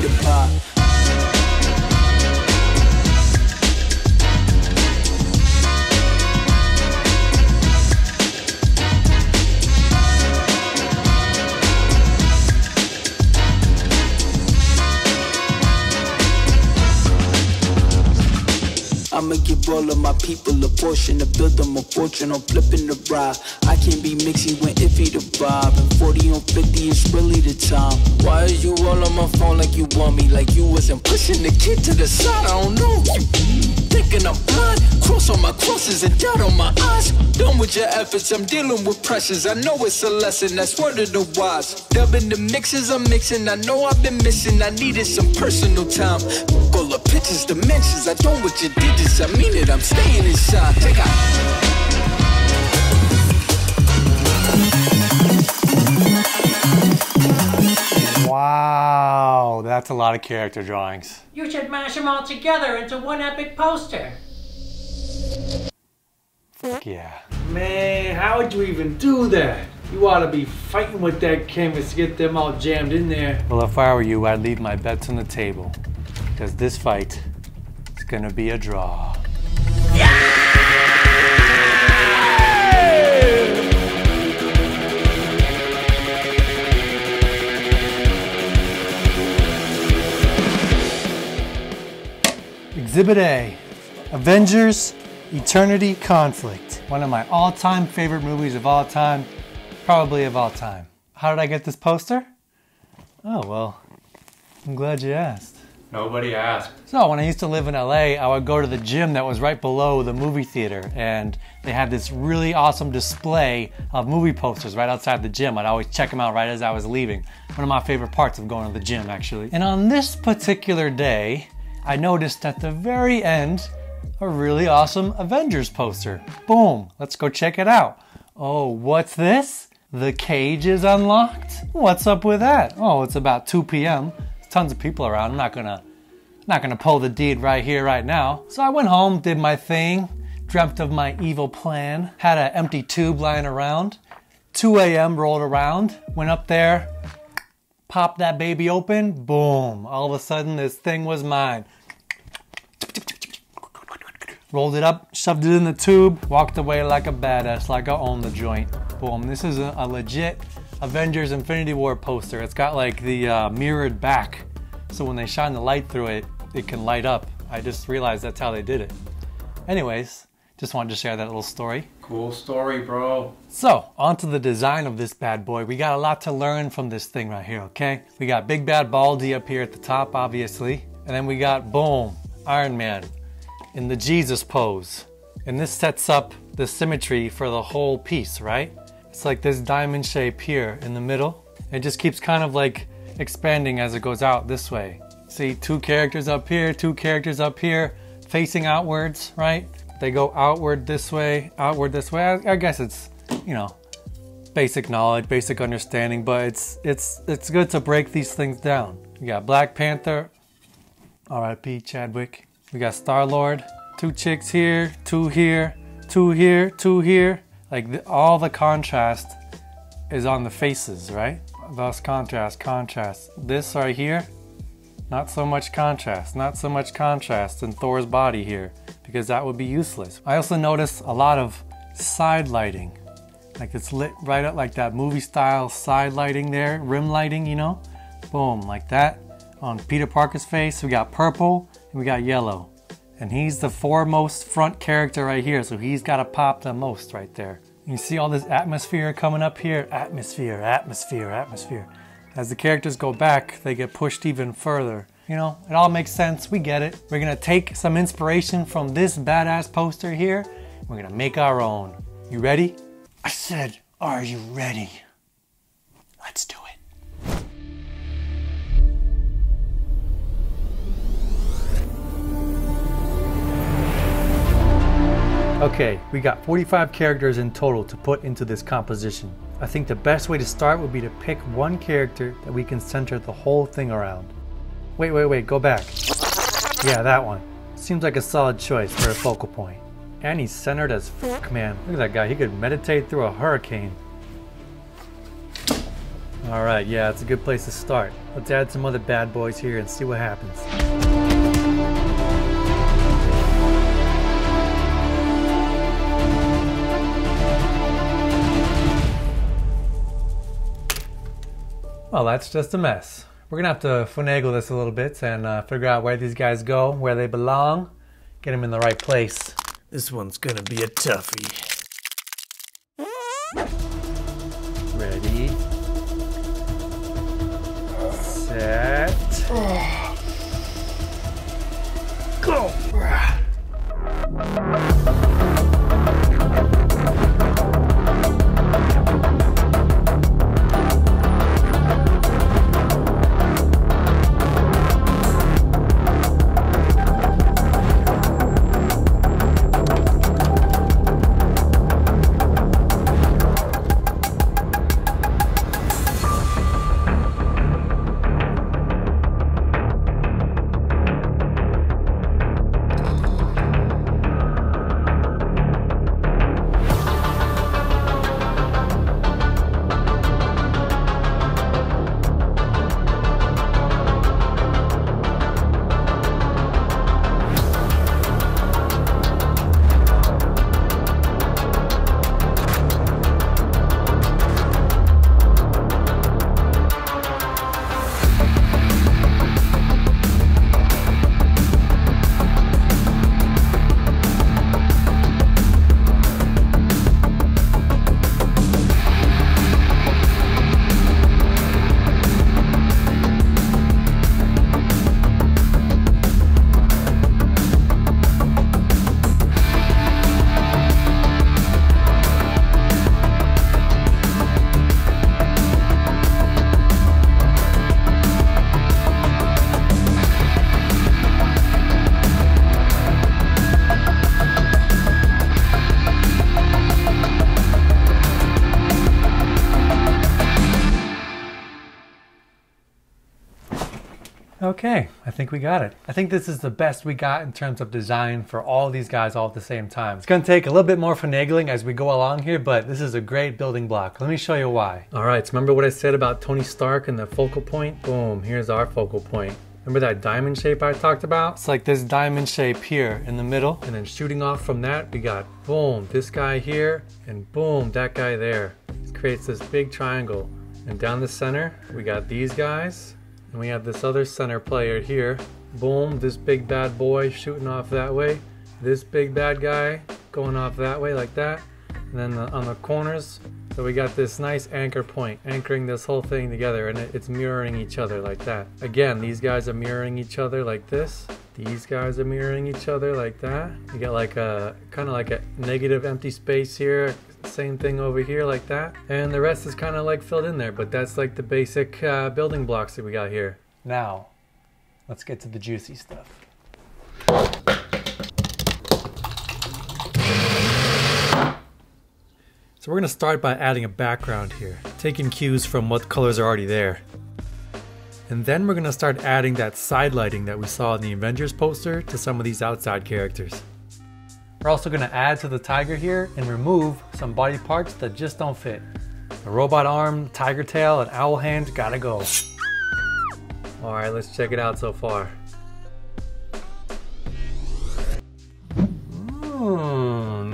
the bar. I'ma give all of my people a portion to build them a fortune on flipping the ride. I can't be mixy when iffy the vibe, and 40 on 50 is really the time. Why is you all on my phone like you want me, like you wasn't pushing the kid to the side? I don't know you thinking I'm blind, cross on my crosses and doubt on my eyes. Done with your efforts, I'm dealing with pressures. I know it's a lesson, that's word of the wise. Dubbing the mixes I'm mixing, I know I've been missing. I needed some personal time. Full of pictures, dimensions, I don't with your digits. I mean it, I'm staying inside. Take out. Wow, that's a lot of character drawings. You should mash them all together into one epic poster. Fuck yeah. Man, how would you even do that? You ought to be fighting with that canvas to get them all jammed in there. Well, if I were you, I'd leave my bets on the table. Because this fight is gonna be a draw. Exhibit A, Avengers, Eternity Conflict. One of my all-time favorite movies of all time, probably of all time. How did I get this poster? Oh, well, I'm glad you asked. Nobody asked. So when I used to live in LA, I would go to the gym that was right below the movie theater, and they had this really awesome display of movie posters right outside the gym. I'd always check them out right as I was leaving. One of my favorite parts of going to the gym, actually. And on this particular day, I noticed at the very end a really awesome Avengers poster. Boom, let's go check it out. Oh, what's this? The cage is unlocked? What's up with that? Oh, it's about 2 p.m. There's tons of people around. I'm not gonna pull the deed right here, right now. So I went home, did my thing, dreamt of my evil plan, had an empty tube lying around. 2 a.m. rolled around, went up there, popped that baby open, boom. All of a sudden, this thing was mine. Rolled it up, shoved it in the tube, walked away like a badass, like I own the joint. Boom, this is a legit Avengers Infinity War poster. It's got like the mirrored back. So when they shine the light through it, it can light up. I just realized that's how they did it. Anyways, just wanted to share that little story. Cool story, bro. So, on to the design of this bad boy. We got a lot to learn from this thing right here, okay? We got Big Bad Baldy up here at the top, obviously. And then we got, boom, Iron Man in the Jesus pose. And this sets up the symmetry for the whole piece, right? It's like this diamond shape here in the middle. It just keeps kind of like expanding as it goes out this way. See, 2 characters up here, 2 characters up here, facing outwards, right? They go outward this way, outward this way. I guess it's, you know, basic knowledge, basic understanding, but it's good to break these things down. We got Black Panther, R.I.P. Chadwick. We got Star-Lord, 2 chicks here, 2 here, 2 here, 2 here. Like all the contrast is on the faces, right? Thus contrast, contrast. This right here, not so much contrast, not so much contrast in Thor's body here, because that would be useless. I also noticed a lot of side lighting. Like it's lit right up like that movie style side lighting there, rim lighting, you know? Boom, like that. On Peter Parker's face, we got purple and we got yellow. And he's the foremost front character right here, so he's gotta pop the most right there. You see all this atmosphere coming up here? Atmosphere, atmosphere, atmosphere. As the characters go back, they get pushed even further. You know, it all makes sense, we get it. We're gonna take some inspiration from this badass poster here. We're gonna make our own. You ready? I said, are you ready? Let's do it. Okay, we got 45 characters in total to put into this composition. I think the best way to start would be to pick one character that we can center the whole thing around. Wait, go back. Yeah, that one. Seems like a solid choice for a focal point. And he's centered as fuck, man. Look at that guy, he could meditate through a hurricane. Alright, yeah, it's a good place to start. Let's add some other bad boys here and see what happens. Well, that's just a mess. We're gonna have to finagle this a little bit and figure out where these guys go, where they belong, get them in the right place. This one's gonna be a toughie. Ready, set, go! Okay, I think we got it. I think this is the best we got in terms of design for all these guys all at the same time. It's gonna take a little bit more finagling as we go along here, but this is a great building block. Let me show you why. All right, so remember what I said about Tony Stark and the focal point? Boom, here's our focal point. Remember that diamond shape I talked about? It's like this diamond shape here in the middle, and then shooting off from that, we got boom, this guy here, and boom, that guy there. It creates this big triangle. And down the center, we got these guys, and we have this other center player here. Boom, this big bad boy shooting off that way. This big bad guy going off that way like that. And then on the corners, so we got this nice anchor point anchoring this whole thing together, and it's mirroring each other like that. Again, these guys are mirroring each other like this. These guys are mirroring each other like that. You got like a kind of like a negative empty space here. Same thing over here like that. And the rest is kind of like filled in there, but that's like the basic building blocks that we got here. Now, let's get to the juicy stuff. So we're gonna start by adding a background here, taking cues from what colors are already there. And then we're gonna start adding that side lighting that we saw in the Avengers poster to some of these outside characters. We're also gonna add to the tiger here and remove some body parts that just don't fit. The robot arm, tiger tail, and owl hand gotta go. All right, let's check it out so far.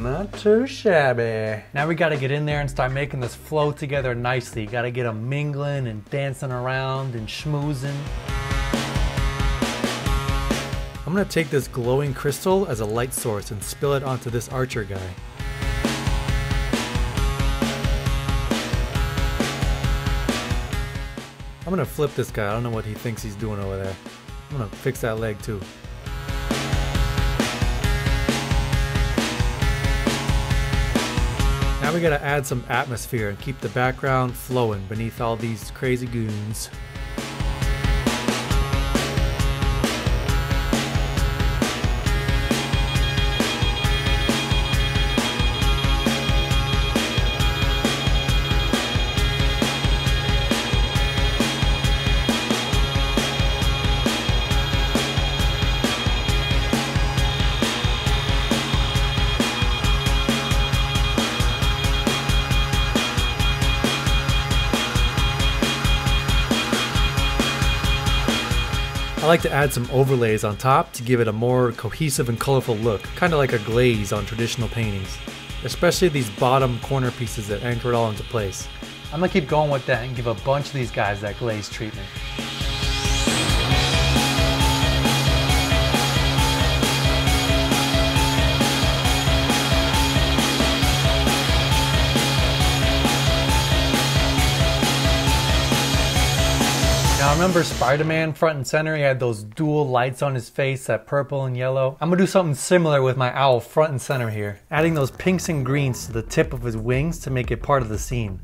Not too shabby. Now we gotta get in there and start making this flow together nicely. Gotta get them mingling and dancing around and schmoozing. I'm gonna take this glowing crystal as a light source and spill it onto this archer guy. I'm gonna flip this guy. I don't know what he thinks he's doing over there. I'm gonna fix that leg too. Now we gotta add some atmosphere and keep the background flowing beneath all these crazy goons. like to add some overlays on top to give it a more cohesive and colorful look, kind of like a glaze on traditional paintings, especially these bottom corner pieces that anchor it all into place. I'm gonna keep going with that and give a bunch of these guys that glaze treatment. Now remember Spider-Man front and center, he had those dual lights on his face, that purple and yellow. I'm gonna do something similar with my owl front and center here, adding those pinks and greens to the tip of his wings to make it part of the scene.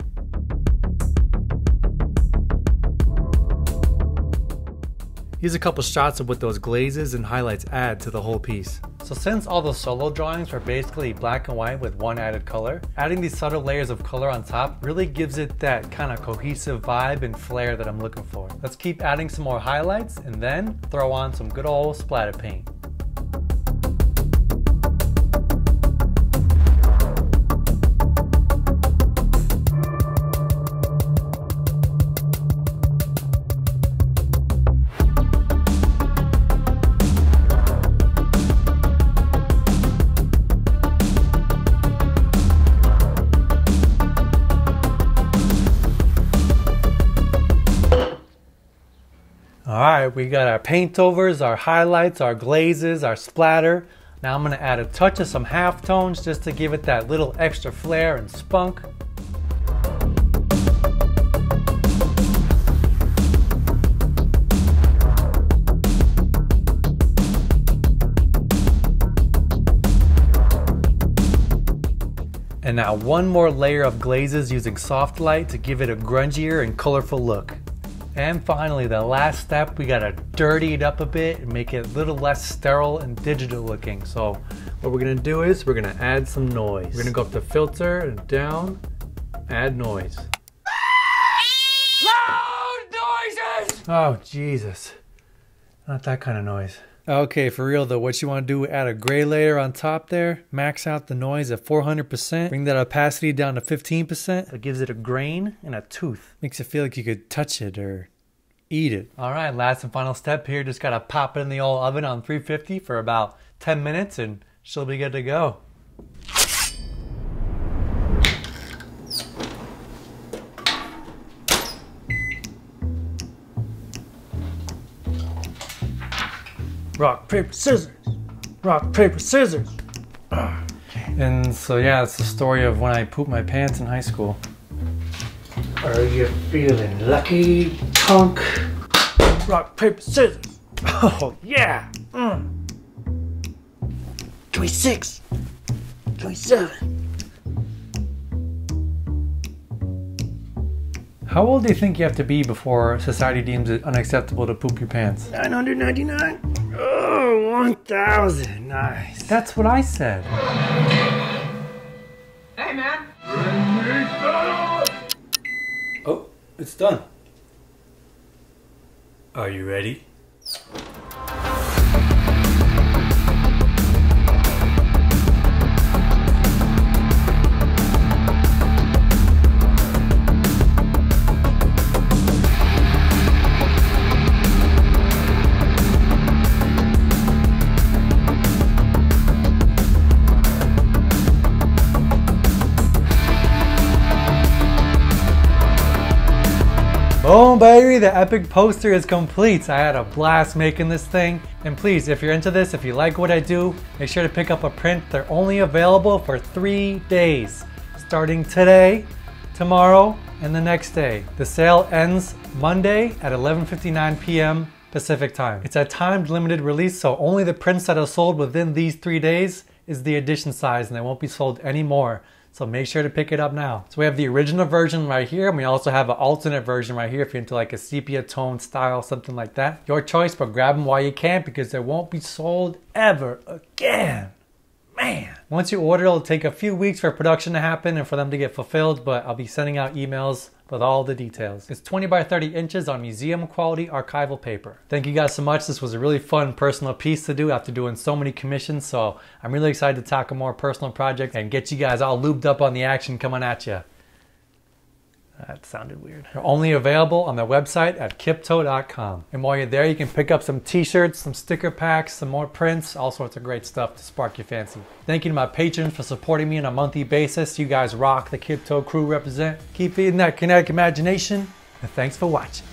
Here's a couple shots of what those glazes and highlights add to the whole piece. So since all the solo drawings are basically black and white with one added color, adding these subtle layers of color on top really gives it that kind of cohesive vibe and flair that I'm looking for. Let's keep adding some more highlights and then throw on some good old splatter paint. Alright, we got our paint overs, our highlights, our glazes, our splatter. Now I'm going to add a touch of some halftones just to give it that little extra flair and spunk. And now one more layer of glazes using soft light to give it a grungier and colorful look. And finally, the last step, we gotta dirty it up a bit and make it a little less sterile and digital looking. So what we're gonna do is we're gonna add some noise. We're gonna go up to filter and down, add noise. Loud noises! Oh, Jesus. Not that kind of noise. Okay, for real though, what you want to do, add a gray layer on top there, max out the noise at 400%, bring that opacity down to 15%. It gives it a grain and a tooth. Makes it feel like you could touch it or eat it. All right, last and final step here, just gotta pop it in the old oven on 350 for about 10 minutes and she'll be good to go. Rock, paper, scissors. Rock, paper, scissors. And so yeah, it's the story of when I pooped my pants in high school. Are you feeling lucky, punk? Rock, paper, scissors. Oh yeah. 26. 27. How old do you think you have to be before society deems it unacceptable to poop your pants? 999? Oh, 1,000. Nice. That's what I said. Hey, man. Oh, it's done. Are you ready? Boom, baby, the epic poster is complete. I had a blast making this thing. And please, if you're into this, if you like what I do, make sure to pick up a print. They're only available for 3 days, starting today, tomorrow, and the next day. The sale ends Monday at 11:59 p.m. Pacific time. It's a timed limited release, so only the prints that are sold within these 3 days is the edition size, and they won't be sold anymore. So make sure to pick it up now. So we have the original version right here, and we also have an alternate version right here if you're into like a sepia tone style, something like that. Your choice, but grab them while you can because they won't be sold ever again. Man. Once you order, it'll take a few weeks for production to happen and for them to get fulfilled, but I'll be sending out emails with all the details. It's 20 by 30 inches on museum quality archival paper. Thank you guys so much. This was a really fun personal piece to do after doing so many commissions, so I'm really excited to tackle more personal projects and get you guys all lubed up on the action coming at you. That sounded weird. They're only available on their website at Kiptoe.com. And while you're there, you can pick up some t-shirts, some sticker packs, some more prints, all sorts of great stuff to spark your fancy. Thank you to my patrons for supporting me on a monthly basis. You guys rock. The Kiptoe crew represent. Keep feeding that kinetic imagination, and thanks for watching.